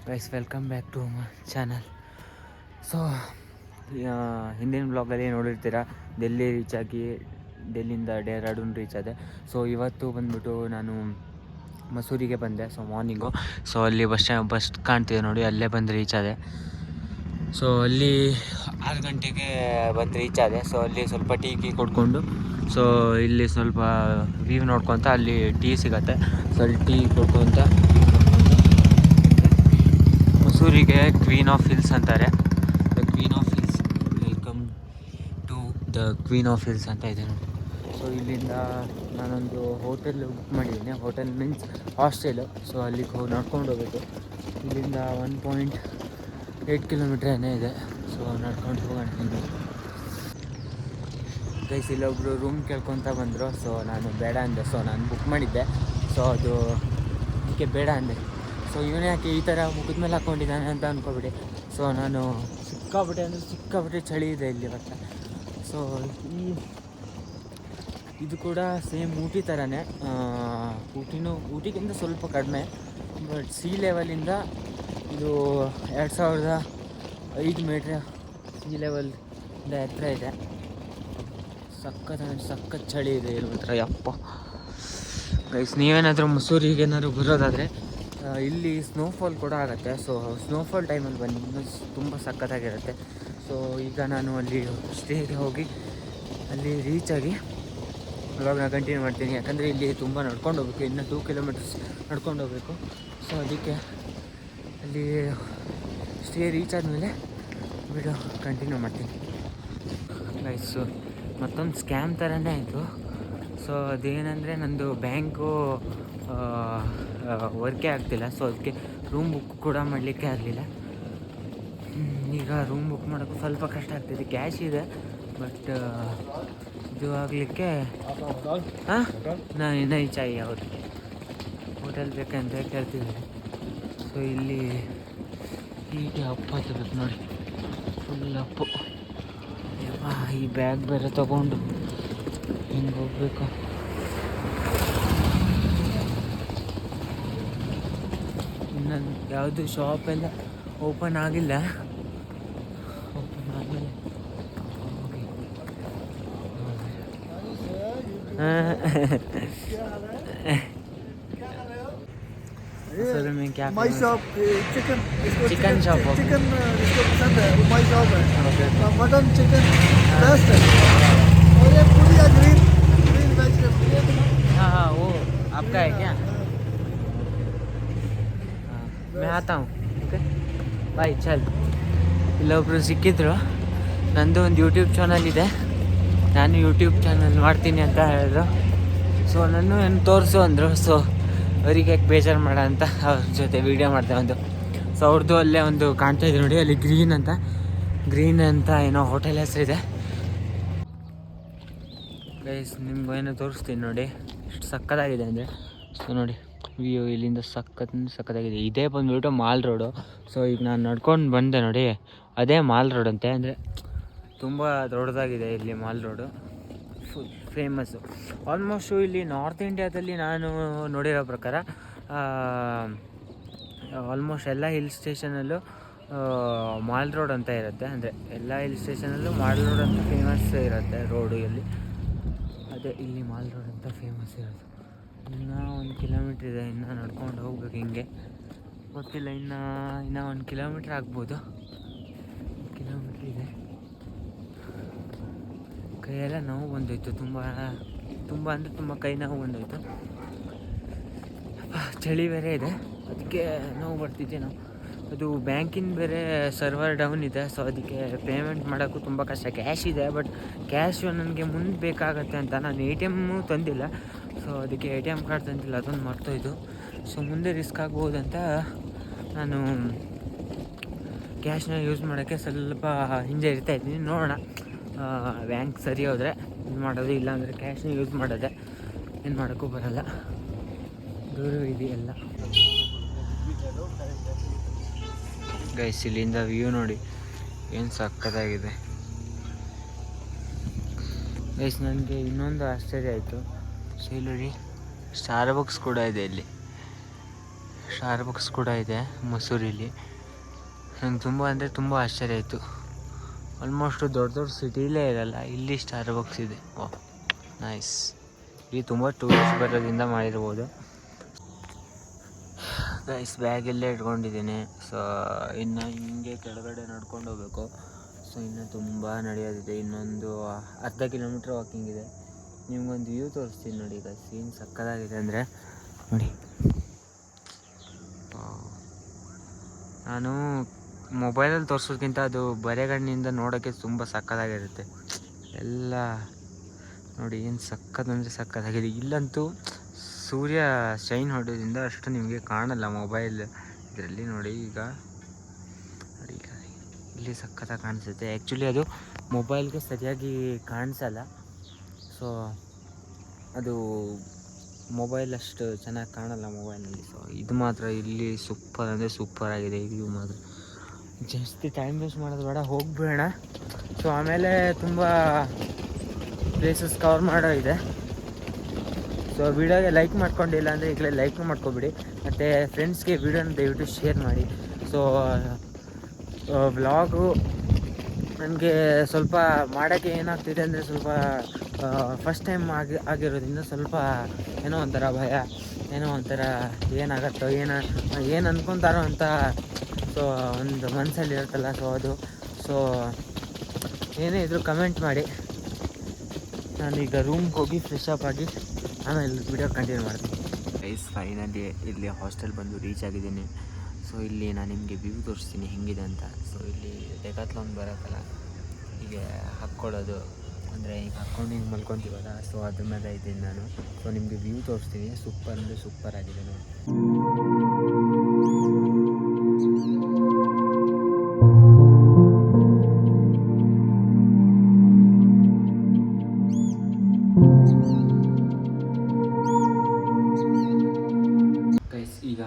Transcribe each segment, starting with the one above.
Guys welcome back to my channel. So ಹಿಂದಿನ ಬ್ಲಾಗಲ್ಲಿ ನೋಡಿರ್ತೀರ, ಡೆಲ್ಲಿ ರೀಚ್ ಆಗಿ ಡೆಲ್ಲಿಯಿಂದ ಡೆಹ್ರಾಡೂನ್ ರೀಚ್ ಆದೆ. ಸೊ ಇವತ್ತು ಬಂದ್ಬಿಟ್ಟು ನಾನು ಮಸೂರಿಗೆ ಬಂದೆ. ಸೊ ಮಾರ್ನಿಂಗು ಅಲ್ಲಿ ಬಸ್ ಕಾಣ್ತಿದೆ ನೋಡಿ, ಅಲ್ಲೇ ಬಂದು ರೀಚ್ ಆದೆ. ಸೊ ಅಲ್ಲಿ 6 ಗಂಟೆಗೆ ಬಂದು ರೀಚ್ ಆದೆ. ಸೊ ಅಲ್ಲಿ ಸ್ವಲ್ಪ ಟೀ ಕೊಡ್ಕೊಂಡು, ಸೊ ಇಲ್ಲಿ ಸ್ವಲ್ಪ ವ್ಯೂ ನೋಡ್ಕೊತ ಅಲ್ಲಿ ಟೀ ಸಿಗತ್ತೆ. ಸೊ ಅಲ್ಲಿ ಟೀ ಕೊಡ್ಕೊತ ಮಸೂರಿಗೆ ಕ್ವೀನ್ ಆಫ್ ಹಿಲ್ಸ್ ಅಂತಾರೆ. The queen of hills, welcome to the queen of hills ಅಂತ ಇದೆ ನೋಡಿ. ಸೊ ಇಲ್ಲಿಂದ ನಾನೊಂದು ಹೋಟೆಲ್ ಬುಕ್ ಮಾಡಿದ್ದೀನಿ. Hotel means hostel. ಸೊ ಅಲ್ಲಿಗೆ ಹೋಗಿ ನಡ್ಕೊಂಡು ಹೋಗಬೇಕು. ಇಲ್ಲಿಂದ 1.8 ಕಿಲೋಮೀಟ್ರ್ ಏನೇ ಇದೆ. ಸೊ ನಡ್ಕೊಂಡು ಹೋಗೋಣ. ಗೈಸ್ ಇಲ್ಲೊಬ್ಬರು ರೂಮ್ ಕೇಳ್ಕೊತ ಬಂದರು. ಸೊ ನಾನು ಬೇಡ ಅಂದೆ. ಸೊ ನಾನು ಬುಕ್ ಮಾಡಿದ್ದೆ. ಸೊ ಅದು ಅದಕ್ಕೆ ಬೇಡ ಅಂದೆ. ಸೊ ಇವನೇ ಯಾಕೆ ಈ ಥರ ಮುಖದ ಮೇಲೆ ಹಾಕ್ಕೊಂಡಿದ್ದಾನೆ ಅಂತ ಅಂದ್ಕೊಬಿಟ್ಟು. ಸೊ ನಾನು ಸಿಕ್ಕಾಬಿಟ್ಟೆ ಚಳಿ ಇದೆ ಇಲ್ಲಿ ಇವತ್ತು. ಸೊ ಇದು ಕೂಡ ಸೇಮ್ ಊಟಿ ಥರನೇ, ಊಟಿಗಿಂತ ಸ್ವಲ್ಪ ಕಡಿಮೆ. ಬಟ್ ಸಿ ಲೆವೆಲಿಂದ ಇದು 2005 ಮೀಟ್ರ್ ಸಿ ಲೆವೆಲಿಂದ ಎತ್ತರ ಇದೆ. ಸಖತ್ ಚಳಿ ಇದೆ ಇಲ್ಲಿ ಮಾತ್ರ. ಯಪ್ಪ ಗೈಸ್, ನೀವೇನಾದರೂ ಮಸೂರಿಗೆ ಏನಾದರೂ ಬರೋದಾದರೆ ಇಲ್ಲಿ ಸ್ನೋಫಾಲ್ ಕೂಡ ಆಗುತ್ತೆ. ಸೊ ಸ್ನೋಫಾಲ್ ಟೈಮಲ್ಲಿ ಬನ್ನಿ, ಇನ್ನೂ ತುಂಬ ಸಖತ್ತಾಗಿರುತ್ತೆ. ಸೊ ಈಗ ನಾನು ಅಲ್ಲಿ ಸ್ಟೇಗೆ ಹೋಗಿ ಅಲ್ಲಿ ರೀಚ್ ಆಗಿ ಇವಾಗ ನಾನು ಕಂಟಿನ್ಯೂ ಮಾಡ್ತೀನಿ. ಯಾಕಂದರೆ ಇಲ್ಲಿ ತುಂಬ ನಡ್ಕೊಂಡು ಹೋಗ್ಬೇಕು, ಇನ್ನು 2 ಕಿಲೋಮೀಟರ್ಸ್ ನಡ್ಕೊಂಡು ಹೋಗಬೇಕು. ಸೊ ಅದಕ್ಕೆ ಅಲ್ಲಿ ಸ್ಟೇ ರೀಚ್ ಆದಮೇಲೆ ವಿಡಿಯೋ ಕಂಟಿನ್ಯೂ ಮಾಡ್ತೀನಿ. ಗೈಸು ಮತ್ತೊಂದು ಸ್ಕ್ಯಾಮ್ ಥರನೇ ಆಯಿತು. ಸೊ ಅದೇನೆಂದರೆ ನಂದು ಬ್ಯಾಂಕು ವರ್ಕೇ ಆಗ್ತಿಲ್ಲ. ಸೊ ಅದಕ್ಕೆ ರೂಮ್ ಬುಕ್ ಕೂಡ ಮಾಡಲಿಕ್ಕೆ ಆಗಲಿಲ್ಲ. ಈಗ ರೂಮ್ ಬುಕ್ ಮಾಡೋಕ್ಕೂ ಸ್ವಲ್ಪ ಕಷ್ಟ ಆಗ್ತಿದೆ. ಕ್ಯಾಶ್ ಇದೆ, ಬಟ್ ಇದು ಆಗಲಿಕ್ಕೆ ನೈ ಚಾಯಿ ಹೌದು, ಹೋಟೆಲ್ ಬೇಕಂತ ಕೇಳ್ತಿದ್ದಾರೆ. ಸೊ ಇಲ್ಲಿ ಹೀಗೆ ಅಪ್ಪ ಹತ್ತಬೇಕು ನೋಡಿ, ಫುಲ್ ಅಪ್ಪು. ಈ ಬ್ಯಾಗ್ ಬೇರೆ ತಗೊಂಡು ಹಿಂಗೆ ಹೋಗ್ಬೇಕು. ಇನ್ನೊಂದು ಯಾವುದು ಶಾಪೆಲ್ಲ ಓಪನ್ ಆಗಿಲ್ಲ. ಓಪನ್ ಆದಮೇಲೆ सर में क्या My shop, chicken. Chicken shop हो. Chicken, इसको पसंद है. My shop है. मटन, चिकन, बेस्ट है. और ये पूरी ग्रीन वेजिटेबल. हाँ वो आपका है क्या? मैं आता हूँ. Okay bye. ಚಲ್, ಇಲ್ಲೊಬ್ರು ಸಿಕ್ಕಿದ್ರು. ನಂದು ಒಂದು ಯೂಟ್ಯೂಬ್ ಚಾನಲ್ ಇದೆ, ನಾನು ಯೂಟ್ಯೂಬ್ ಚಾನಲ್ ಮಾಡ್ತೀನಿ ಅಂತ ಹೇಳಿದ್ರು. ಸೊ ನಾನು ಏನು ತೋರಿಸು ಅಂದರು. ಸೊ ಅವರಿಗೆ ಯಾಕೆ ಬೇಜಾರು ಮಾಡ ಅಂತ ಅವ್ರ ಜೊತೆ ವೀಡಿಯೋ ಮಾಡಿದೆ ಒಂದು. ಸೊ ಅವ್ರದ್ದು ಅಲ್ಲೇ ಒಂದು ಕಾಣ್ತಾ ಇದೆ ನೋಡಿ, ಅಲ್ಲಿ ಗ್ರೀನ್ ಅಂತ ಏನೋ ಹೋಟೆಲ್ ಹೆಸರಿದೆ. ಗೈಸ್ ನಿಮ್ಗೆ ಏನೋ ತೋರಿಸ್ತೀನಿ ನೋಡಿ, ಎಷ್ಟು ಸಕ್ಕತ್ತಾಗಿದೆ ಅಂದರೆ. ಸೊ ನೋಡಿ ವ್ಯೂ ಇಲ್ಲಿಂದ ಸಕ್ಕತ್ತಾಗಿದೆ. ಇದೇ ಬಂದುಬಿಟ್ಟು ಮಾಲ್ ರೋಡು. ಸೊ ಈಗ ನಾನು ನಡ್ಕೊಂಡು ಬಂದೆ ನೋಡಿ, ಅದೇ ಮಾಲ್ ರೋಡ್ ಅಂತೆ. ಅಂದರೆ ತುಂಬ ದೊಡ್ಡದಾಗಿದೆ ಇಲ್ಲಿ mall road, full famous. Almost ಇಲ್ಲಿ ನಾರ್ತ್ ಇಂಡಿಯಾದಲ್ಲಿ ನಾನು ನೋಡಿರೋ ಪ್ರಕಾರ ಆಲ್ಮೋಸ್ಟ್ ಎಲ್ಲ ಹಿಲ್ ಸ್ಟೇಷನಲ್ಲೂ ಮಾಲ್ ರೋಡ್ ಅಂತ ಇರುತ್ತೆ. ಅಂದರೆ ಎಲ್ಲ ಹಿಲ್ ಸ್ಟೇಷನಲ್ಲೂ ಮಾಲ್ ರೋಡ್ ಅಂತ ಫೇಮಸ್ ಇರುತ್ತೆ ರೋಡು. ಇಲ್ಲಿ ಅದೇ ಇಲ್ಲಿ ಮಾಲ್ ರೋಡ್ ಅಂತ ಫೇಮಸ್ ಇರೋದು. ಇನ್ನೂ 1 ಕಿಲೋಮೀಟ್ರ್ ಇದೆ, ಇನ್ನೂ ನಡ್ಕೊಂಡು ಹೋಗ್ಬೇಕು. ಹಿಂಗೆ ಗೊತ್ತಿಲ್ಲ, ಇನ್ನೂ 1 ಕಿಲೋಮೀಟ್ರ್ ಆಗ್ಬೋದು. 1 ಕಿಲೋಮೀಟ್ರ್ ಇದೆ. ಕೈಯೆಲ್ಲ ನೋವು ಬಂದೋಯ್ತು, ತುಂಬ ಅಂದರೆ ತುಂಬ ಕೈ ನೋವು ಬಂದೋಯ್ತು. ಚಳಿ ಬೇರೆ ಇದೆ, ಅದಕ್ಕೆ ನೋವು ಬರ್ತಿದ್ದೆ. ಅದು ಬ್ಯಾಂಕಿನ ಬೇರೆ ಸರ್ವರ್ ಡೌನ್ ಇದೆ. ಸೊ ಅದಕ್ಕೆ ಪೇಮೆಂಟ್ ಮಾಡೋಕ್ಕೂ ತುಂಬ ಕಷ್ಟ. ಕ್ಯಾಶ್ ಇದೆ, ಬಟ್ ಕ್ಯಾಶು ನನಗೆ ಮುಂದೆ ಬೇಕಾಗತ್ತೆ ಅಂತ ನಾನು ATM ತಂದಿಲ್ಲ. ಸೊ ಅದಕ್ಕೆ ATM ಕಾರ್ಡ್ ತಂದಿಲ್ಲ, ಅದೊಂದು ಮರ್ತೋಯ್ತು. ಸೊ ಮುಂದೆ ರಿಸ್ಕ್ ಆಗ್ಬೋದಂತ ನಾನು ಕ್ಯಾಶ್ನ ಯೂಸ್ ಮಾಡೋಕ್ಕೆ ಸ್ವಲ್ಪ ಹಿಂದೆ ಇರ್ತಾಯಿದ್ದೀನಿ. ನೋಡೋಣ, ಬ್ಯಾಂಕ್ ಸರಿ ಹೋದರೆ ಇದು ಮಾಡೋದು, ಇಲ್ಲಾಂದರೆ ಕ್ಯಾಶ್ನ ಯೂಸ್ ಮಾಡೋದೆ. ಏನು ಮಾಡೋಕ್ಕೂ ಬರೋಲ್ಲ, ದೂರ ಇದೆಯಲ್ಲ. ಗೈಸ್ ಇಲ್ಲಿಂದ ವ್ಯೂ ನೋಡಿ ಏನು ಸಕ್ಕತ್ತಾಗಿದೆ. ಗೈಸ್ ನನಗೆ ಇನ್ನೊಂದು ಆಶ್ಚರ್ಯ ಆಯಿತು. ಸೊ ಇಲ್ಲಿ ಸ್ಟಾರ್ ಬಾಕ್ಸ್ ಕೂಡ ಇದೆ ಇಲ್ಲಿ. ಸ್ಟಾರ್ಬಕ್ಸ್ ಕೂಡ ಇದೆ ಮಸೂರಿಲಿ. ನಂಗೆ ತುಂಬ ಅಂದರೆ ತುಂಬ ಆಶ್ಚರ್ಯ ಆಯಿತು. ಆಲ್ಮೋಸ್ಟ್ ದೊಡ್ಡ ದೊಡ್ಡ ಸಿಟಿಲೇ ಇರಲ್ಲ, ಇಲ್ಲಿ ಸ್ಟಾರ್ಬಕ್ಸ್ ಇದೆ. ವಾ ನೈಸ್. ಇಲ್ಲಿ ತುಂಬ ಟೂರಿಸ್ಟ್ ಬರೋದ್ರಿಂದ ಮಾಡಿರ್ಬೋದು. ಗೈಸ್ ಬ್ಯಾಗ್ ಇಲ್ಲೇ ಇಟ್ಕೊಂಡಿದ್ದೀನಿ. ಸೊ ಇನ್ನು ಹಿಂಗೆ ಕೆಳಗಡೆ ನಡ್ಕೊಂಡು ಹೋಗ್ಬೇಕು. ಸೊ ಇನ್ನು ತುಂಬ ನಡೆಯೋದಿದೆ, ಇನ್ನೊಂದು ಅರ್ಧ ಕಿಲೋಮೀಟ್ರ್ ವಾಕಿಂಗ್ ಇದೆ. ನಿಮ್ಗೊಂದು ವ್ಯೂ ತೋರಿಸ್ತೀನಿ ನೋಡಿ. ಈಗ ಸೀನ್ ಸಕ್ಕತ್ತಾಗಿದೆ ಅಂದರೆ ನೋಡಿ. ನಾನು ಮೊಬೈಲಲ್ಲಿ ತೋರಿಸೋದ್ಕಿಂತ ಅದು ಬರೆಗಣ್ಣಿಂದ ನೋಡೋಕ್ಕೆ ತುಂಬ ಸಕ್ಕತ್ತಾಗಿರುತ್ತೆ ಎಲ್ಲ. ನೋಡಿ ಏನು ಸಕ್ಕತ್ತಂದರೆ ಸಕ್ಕತ್ತಾಗಿದೆ. ಇಲ್ಲಂತೂ ಸೂರ್ಯ ಶೈನ್ ಹೊಡೋದ್ರಿಂದ ಅಷ್ಟು ನಿಮಗೆ ಕಾಣಲ್ಲ ಮೊಬೈಲ್ ಇದರಲ್ಲಿ. ನೋಡಿ ಈಗ ನೋಡಿ, ಈಗ ಇಲ್ಲಿ ಸಕ್ಕತ್ತಾಗಿ ಕಾಣಿಸುತ್ತೆ. ಆ್ಯಕ್ಚುಲಿ ಅದು ಮೊಬೈಲ್ಗೆ ಸರಿಯಾಗಿ ಕಾಣಿಸಲ್ಲ. ಸೊ ಅದು ಮೊಬೈಲ್ ಅಷ್ಟು ಚೆನ್ನಾಗಿ ಕಾಣಲ್ಲ ಮೊಬೈಲಲ್ಲಿ. ಸೊ ಇದು ಮಾತ್ರ ಇಲ್ಲಿ ಸೂಪರ್ ಅಂದರೆ ಸೂಪರ್ ಆಗಿದೆ ಈ ವ್ಯೂ ಮಾತ್ರ. ಜಾಸ್ತಿ ಟೈಮ್ ವೇಸ್ಟ್ ಮಾಡೋದು ಬೇಡ, ಹೋಗ್ಬೇಡ. ಸೊ ಆಮೇಲೆ ತುಂಬ ಪ್ಲೇಸಸ್ ಕವರ್ ಮಾಡೋ ಇದೆ. ಸೊ ವಿಡಿಯೋಗೆ ಲೈಕ್ ಮಾಡ್ಕೊಂಡಿಲ್ಲ ಅಂದರೆ ಈಗಲೇ ಲೈಕ್ ಮಾಡ್ಕೊಬಿಡಿ. ಮತ್ತು ಫ್ರೆಂಡ್ಸ್ಗೆ ವಿಡಿಯೋನ ದಯವಿಟ್ಟು ಶೇರ್ ಮಾಡಿ. ಸೊ ವ್ಲಾಗು ನನಗೆ ಸ್ವಲ್ಪ ಮಾಡೋಕ್ಕೆ ಏನಾಗ್ತಿದೆ ಅಂದರೆ ಸ್ವಲ್ಪ ಫಸ್ಟ್ ಟೈಮ್ ಆಗಿರೋದ್ರಿಂದ ಸ್ವಲ್ಪ ಏನೋ ಒಂಥರ ಭಯ, ಏನೋ ಒಂಥರ ಏನಾಗತ್ತೋ ಏನು ಅಂದ್ಕೊತಾರೋ ಅಂತ. ಸೊ ಒಂದು ಮನಸ್ಸಲ್ಲಿ ಇರುತ್ತಲ್ಲ, ಸೊ ಅದು. ಸೊ ಏನೇ ಇದ್ದರೂ ಕಮೆಂಟ್ ಮಾಡಿ. ನಾನೀಗ ರೂಮ್ಗೆ ಹೋಗಿ ಫ್ರೆಶ್ ಅಪ್ ಆಗಿ ಆಮೇಲೆ ವಿಡಿಯೋ ಕಂಟಿನ್ಯೂ ಮಾಡ್ತೀನಿ. ಗೈಸ್ ಫೈನಲಿ ಇಲ್ಲಿ ಹಾಸ್ಟೆಲ್ ಬಂದು ರೀಚ್ ಆಗಿದ್ದೀನಿ. ಸೊ ಇಲ್ಲಿ ನಾನು ನಿಮಗೆ ವ್ಯೂ ತೋರಿಸ್ತೀನಿ ಹೆಂಗಿದೆ ಅಂತ. ಸೊ ಇಲ್ಲಿ ಡೆಕಾತ್ಲಾನ್ ಬರೋಕ್ಕಲ್ಲ, ಹೀಗೆ ಹಾಕ್ಕೊಳ್ಳೋದು ಅಂದರೆ ಈಗ ಹಾಕ್ಕೊಂಡು ಹಿಂಗೆ ಮಲ್ಕೊತೀವಲ್ಲ, ಸೊ ಅದ್ರ ಮೇಲೆ ಇದ್ದೀನಿ ನಾನು. ಸೊ ನಿಮಗೆ ವ್ಯೂ ತೋರಿಸ್ತೀನಿ. ಸೂಪರ್ ಅಂದರೆ ಸೂಪರ್ ಆಗಿದೆ ನೋಡಿ. ಈಗ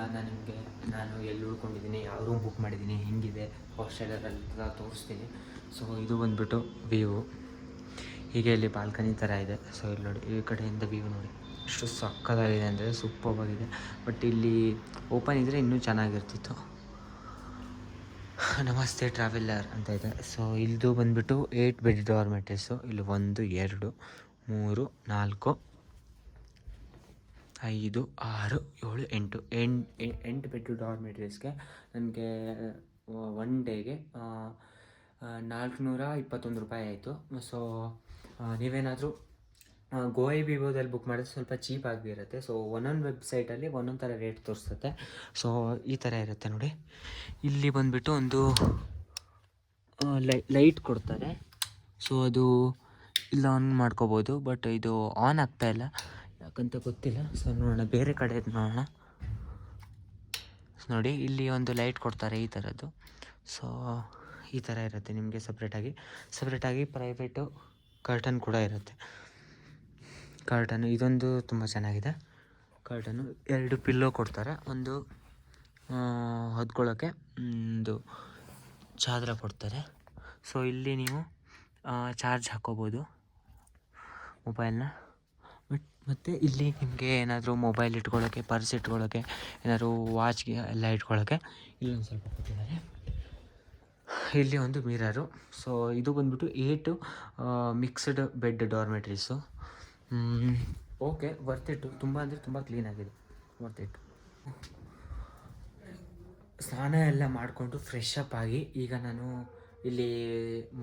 ನಾನು ಎಲ್ಲಿ ಉಳ್ಕೊಂಡಿದ್ದೀನಿ, ಯಾವ ರೂಮ್ ಬುಕ್ ಮಾಡಿದ್ದೀನಿ, ಹೆಂಗಿದೆ ಹಾಸ್ಟೆಲಲ್ಲ ತೋರಿಸ್ತೀನಿ. ಸೊ ಇದು ಬಂದುಬಿಟ್ಟು ವ್ಯೂ. ಹೀಗೆ ಇಲ್ಲಿ ಬಾಲ್ಕನಿ ಥರ ಇದೆ. ಸೊ ಇಲ್ಲಿ ನೋಡಿ, ಈ ಕಡೆಯಿಂದ ವ್ಯೂ ನೋಡಿ ಎಷ್ಟು ಸಕ್ಕತ್ತಾಗಿದೆ ಅಂದರೆ ಸೂಪರ್ವಾಗಿದೆ. ಬಟ್ ಇಲ್ಲಿ ಓಪನ್ ಇದ್ದರೆ ಇನ್ನೂ ಚೆನ್ನಾಗಿರ್ತಿತ್ತು. ನಮಸ್ತೆ ಟ್ರಾವೆಲ್ಲರ್ ಅಂತ ಇದೆ. ಸೊ ಇಲ್ಲದು ಬಂದುಬಿಟ್ಟು 8 ಬೆಡ್ ಡಾರ್ಮೆಟ್ರೀಸು. ಇಲ್ಲಿ 1 2 3 4 5 6 7 8 ಬೆಡ್ ಡಾರ್ಮೆಟ್ರೀಸ್ಗೆ ನನಗೆ ಒನ್ ಡೇಗೆ 421 ರೂಪಾಯಿ ಆಯಿತು. ಸೊ ನೀವೇನಾದರೂ ಗೋಐಬಿಬೋದಲ್ಲಿ ಬುಕ್ ಮಾಡಿದ್ರೆ ಸ್ವಲ್ಪ ಚೀಪಾಗಿ ಇರುತ್ತೆ. ಸೊ ಒಂದೊಂದು ವೆಬ್ಸೈಟಲ್ಲಿ ಒಂದೊಂದು ಥರ ರೇಟ್ ತೋರಿಸುತ್ತೆ. ಸೊ ಈ ಥರ ಇರುತ್ತೆ ನೋಡಿ. ಇಲ್ಲಿ ಬಂದುಬಿಟ್ಟು ಒಂದು ಲೈಟ್ ಕೊಡ್ತಾರೆ. ಸೊ ಅದು ಇಲ್ಲ ಆನ್ ಮಾಡ್ಕೋಬೋದು. ಬಟ್ ಇದು ಆನ್ ಆಗ್ತಾಯಿಲ್ಲ, ಯಾಕಂತ ಗೊತ್ತಿಲ್ಲ. ಸೊ ನೋಡೋಣ, ಬೇರೆ ಕಡೆ ನೋಡೋಣ. ನೋಡಿ ಇಲ್ಲಿ ಒಂದು ಲೈಟ್ ಕೊಡ್ತಾರೆ ಈ ಥರದ್ದು. ಸೊ ಈ ಥರ ಇರುತ್ತೆ ನಿಮಗೆ ಸಪ್ರೇಟಾಗಿ ಪ್ರೈವೇಟು ಕರ್ಟನ್ ಕೂಡ ಇರುತ್ತೆ. ಕರ್ಟನು ಇದೊಂದು ತುಂಬ ಚೆನ್ನಾಗಿದೆ. ಕರ್ಟನು 2 ಪಿಲ್ಲೋ ಕೊಡ್ತಾರೆ. ಒಂದು ಹೊದ್ಕೊಳ್ಳೋಕ್ಕೆ ಒಂದು ಚಾದ್ರ ಕೊಡ್ತಾರೆ. ಸೊ ಇಲ್ಲಿ ನೀವು ಚಾರ್ಜ್ ಹಾಕ್ಕೋಬೋದು ಮೊಬೈಲ್ನ. ಮತ್ತು ಇಲ್ಲಿ ನಿಮಗೆ ಏನಾದರೂ ಮೊಬೈಲ್ ಇಟ್ಕೊಳ್ಳೋಕ್ಕೆ, ಪರ್ಸ್ ಇಟ್ಕೊಳ್ಳೋಕ್ಕೆ, ಏನಾದರೂ ವಾಚ್ಗೆ ಎಲ್ಲ ಇಟ್ಕೊಳ್ಳೋಕ್ಕೆ ಇಲ್ಲೊಂದು ಸ್ವಲ್ಪ ಕೊಟ್ಟಿದ್ದಾರೆ. ಇಲ್ಲಿ ಒಂದು ಮಿರರು. ಸೊ ಇದು ಬಂದುಬಿಟ್ಟು 8 mixed bed dormitories. Okay, worth ತುಂಬ ಅಂದರೆ ತುಂಬ ಕ್ಲೀನಾಗಿದೆ, ವರ್ತ್. ಸ್ನಾನ ಎಲ್ಲ ಮಾಡಿಕೊಂಡು ಫ್ರೆಶ್ ಅಪ್ ಆಗಿ ಈಗ ನಾನು ಇಲ್ಲಿ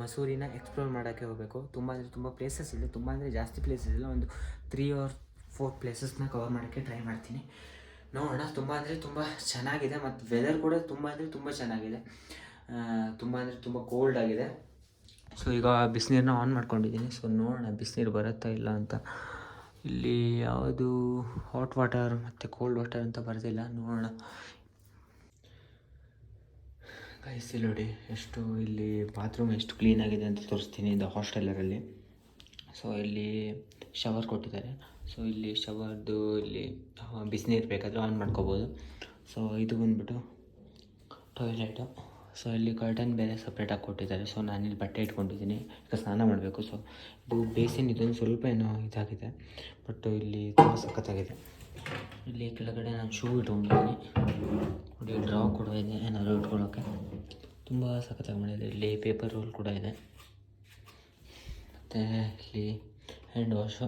ಮಸೂರಿನ ಎಕ್ಸ್ಪ್ಲೋರ್ ಮಾಡೋಕ್ಕೆ ಹೋಗಬೇಕು. ತುಂಬ ಅಂದರೆ ತುಂಬ ಪ್ಲೇಸಸ್ ಇದೆ, ತುಂಬ ಅಂದರೆ ಜಾಸ್ತಿ ಪ್ಲೇಸಸ್ ಇಲ್ಲ. ಒಂದು 3 or 4 ಪ್ಲೇಸಸ್ನ ಕವರ್ ಮಾಡೋಕ್ಕೆ ಟ್ರೈ ಮಾಡ್ತೀನಿ. ನೋಡೋಣ. ತುಂಬ ಅಂದರೆ ತುಂಬ ಚೆನ್ನಾಗಿದೆ. ಮತ್ತು ವೆದರ್ ಕೂಡ ತುಂಬ ಅಂದರೆ ತುಂಬ ಚೆನ್ನಾಗಿದೆ. ತುಂಬ ಅಂದರೆ ತುಂಬ ಕೋಲ್ಡ್ ಆಗಿದೆ. ಸೊ ಈಗ ಬಿಸಿನೀರನ್ನ ಆನ್ ಮಾಡ್ಕೊಂಡಿದ್ದೀನಿ. ಸೊ ನೋಡೋಣ ಬಿಸಿನೀರು ಬರುತ್ತಾ ಇಲ್ಲ ಅಂತ. ಇಲ್ಲಿ ಯಾವುದು ಹಾಟ್ ವಾಟರ್ ಮತ್ತು ಕೋಲ್ಡ್ ವಾಟರ್ ಅಂತ ಬರ್ತಿಲ್ಲ, ನೋಡೋಣ. ಗೈಸ್ ಇಲ್ಲಿ ನೋಡಿ ಎಷ್ಟು ಇಲ್ಲಿ ಬಾತ್ರೂಮ್ ಎಷ್ಟು ಕ್ಲೀನಾಗಿದೆ ಅಂತ ತೋರಿಸ್ತೀನಿ ಇದು ಹಾಸ್ಟೆಲರಲ್ಲಿ. ಸೊ ಇಲ್ಲಿ ಶವರ್ ಕೊಟ್ಟಿದ್ದಾರೆ. ಸೊ ಇಲ್ಲಿ ಶವರ್ದು ಇಲ್ಲಿ ಬಿಸಿನೀರು ಬೇಕಾದರೆ ಆನ್ ಮಾಡ್ಕೋಬೋದು. ಸೊ ಇದು ಬಂದುಬಿಟ್ಟು ಟಾಯ್ಲೆಟು. ಸೊ ಇಲ್ಲಿ ಕರ್ಟನ್ ಬೇರೆ ಸಪ್ರೇಟಾಗಿ ಕೊಟ್ಟಿದ್ದಾರೆ. ಸೊ ನಾನಿಲ್ಲಿ ಬಟ್ಟೆ ಇಟ್ಕೊಂಡಿದ್ದೀನಿ, ಈಗ ಸ್ನಾನ ಮಾಡಬೇಕು. ಸೊ ಇದು ಬೇಸಿನ್ ಇದೊಂದು ಸ್ವಲ್ಪ ಏನೋ ಇದಾಗಿದೆ, ಬಟ್ ಇಲ್ಲಿ ತುಂಬ ಸಖತ್ತಾಗಿದೆ. ಇಲ್ಲಿ ಕೆಳಗಡೆ ನಾನು ಶೂ ಇಟ್ಕೊಂಡಿದ್ದೀನಿ. ನೋಡಿ ಡ್ರಾ ಕೂಡ ಇದೆ ಏನಾದ್ರು ಇಟ್ಕೊಳ್ಳೋಕ್ಕೆ. ತುಂಬ ಸಖತ್ತಾಗಿ ಮಾಡಿದೆ. ಇಲ್ಲಿ ಪೇಪರ್ ರೋಲ್ ಕೂಡ ಇದೆ. ಮತ್ತು ಇಲ್ಲಿ ಹ್ಯಾಂಡ್ ವಾಶು,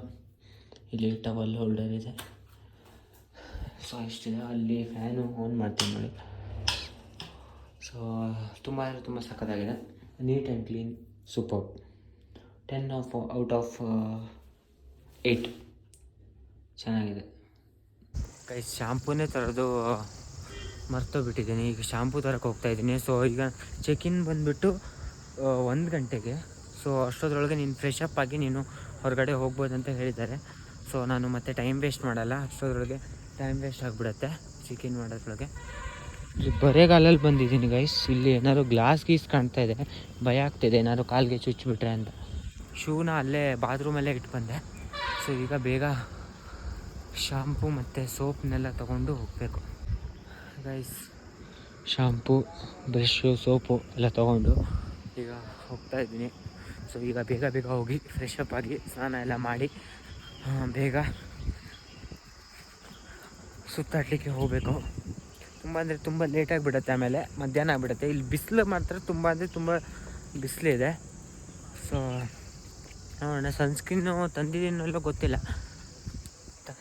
ಇಲ್ಲಿ ಟವಲ್ ಹೋಲ್ಡರ್ ಇದೆ. ಸೊ ಇಷ್ಟಿದೆ. ಅಲ್ಲಿ ಫ್ಯಾನು ಆನ್ ಮಾಡ್ತೀನಿ ನೋಡಿ. ಸೊ ತುಂಬ ಅಂದರೆ ತುಂಬ ಸಖತ್ತಾಗಿದೆ. Neat and clean, super. 10 out of 8 ಚೆನ್ನಾಗಿದೆ. ಕೈ ಶಾಂಪೂನೇ ತರೋದು ಮರ್ತೋಗ್ಬಿಟ್ಟಿದ್ದೀನಿ. ಈಗ ಶಾಂಪೂ ತರಕ್ಕೆ ಹೋಗ್ತಾಯಿದ್ದೀನಿ. ಸೊ ಈಗ ಚೆಕ್-ಇನ್ ಬಂದುಬಿಟ್ಟು 1 ಗಂಟೆಗೆ. ಸೊ ಅಷ್ಟೊತ್ತರೊಳಗೆ ನೀನು ಫ್ರೆಶ್ ಅಪ್ ಆಗಿ ನೀನು ಹೊರಗಡೆ ಹೋಗ್ಬೋದಂತ ಹೇಳಿದ್ದಾರೆ. ಸೊ ನಾನು ಮತ್ತೆ ಟೈಮ್ ವೇಸ್ಟ್ ಮಾಡಲ್ಲ. ಅಷ್ಟೊತ್ತರೊಳಗೆ ಟೈಮ್ ವೇಸ್ಟ್ ಆಗಿಬಿಡತ್ತೆ ಚೆಕ್-ಇನ್ ಮಾಡೋದ್ರೊಳಗೆ. ಇಲ್ಲಿ ಬರೆಗಾಲಲ್ಲಿ ಬಂದಿದ್ದೀನಿ ಗೈಸ್. ಇಲ್ಲಿ ಏನಾದ್ರು ಗ್ಲಾಸ್ ಗೀಸ್ ಕಾಣ್ತಾ ಇದೆ, ಭಯ ಆಗ್ತಿದೆ ಏನಾದ್ರು ಕಾಲಿಗೆ ಚುಚ್ಚಿಬಿಟ್ರೆ ಅಂತ. ಶೂನ ಅಲ್ಲೇ ಬಾತ್ರೂಮಲ್ಲೇ ಇಟ್ಟು ಬಂದೆ. ಸೊ ಈಗ ಬೇಗ ಶಾಂಪೂ ಮತ್ತು ಸೋಪ್ನೆಲ್ಲ ತೊಗೊಂಡು ಹೋಗಬೇಕು ಗೈಸ್. ಶಾಂಪೂ, ಬ್ರಷ್ಷು, ಸೋಪು ಎಲ್ಲ ತೊಗೊಂಡು ಈಗ ಹೋಗ್ತಾಯಿದ್ದೀನಿ. ಸೊ ಈಗ ಬೇಗ ಬೇಗ ಹೋಗಿ ಫ್ರೆಶ್ ಅಪ್ ಆಗಿ ಸ್ನಾನ ಎಲ್ಲ ಮಾಡಿ ಬೇಗ ಸುತ್ತಾಡಲಿಕ್ಕೆ ಹೋಗಬೇಕು. ತುಂಬ ಅಂದರೆ ತುಂಬ ಲೇಟಾಗಿಬಿಡುತ್ತೆ, ಆಮೇಲೆ ಮಧ್ಯಾಹ್ನ ಆಗಿಬಿಡುತ್ತೆ. ಇಲ್ಲಿ ಬಿಸಿಲು ಮಾತ್ರ ತುಂಬ ಅಂದರೆ ತುಂಬ ಬಿಸಿಲಿದೆ. ಸೊ ನೋಡೋಣ. ಸನ್ಸ್ಕ್ರೀನು ತಂದಿದ್ದೀನಲ್ಲೋ ಗೊತ್ತಿಲ್ಲ.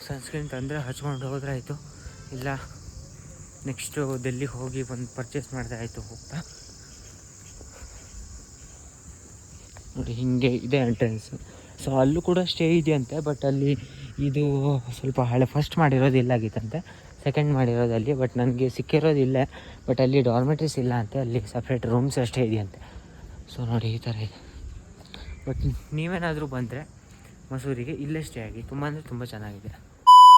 ಸನ್ಸ್ಕ್ರೀನ್ ತಂದರೆ ಹಚ್ಕೊಂಡು ಹೋದ್ರೆ ಆಯಿತು, ಇಲ್ಲ ನೆಕ್ಸ್ಟು ಡೆಲ್ಲಿಗೆ ಹೋಗಿ ಒಂದು ಪರ್ಚೇಸ್ ಮಾಡಿದ್ರೆ ಆಯಿತು ಹೋಗ್ತಾ. ನೋಡಿ ಹಿಂಗೆ ಇದೆ ಎಂಟ್ರೆನ್ಸು. ಸೊ ಅಲ್ಲೂ ಕೂಡ ಸ್ಟೇ ಇದೆಯಂತೆ, ಬಟ್ ಅಲ್ಲಿ ಇದು ಸ್ವಲ್ಪ ಹಳೆ ಫಸ್ಟ್ ಮಾಡಿರೋದು ಇಲ್ಲಾಗಿತ್ತಂತೆ, ಸೆಕೆಂಡ್ ಮಾಡಿರೋದು ಅಲ್ಲಿ. ಬಟ್ ನನಗೆ ಸಿಕ್ಕಿರೋದು ಇಲ್ಲೇ, ಬಟ್ ಅಲ್ಲಿ ಡಾರ್ಮೆಟ್ರೀಸ್ ಇಲ್ಲ ಅಂತೆ, ಅಲ್ಲಿ ಸಪ್ರೇಟ್ ರೂಮ್ಸ್ ಅಷ್ಟೇ ಇದೆಯಂತೆ. ಸೊ ನೋಡಿ ಈ ಥರ ಇದೆ. ಬಟ್ ನೀವೇನಾದರೂ ಬಂದರೆ ಮಸೂರಿಗೆ ಇಲ್ಲೇ ಸ್ಟೇ ಆಗಿ, ತುಂಬ ಅಂದರೆ ತುಂಬ ಚೆನ್ನಾಗಿದೆ.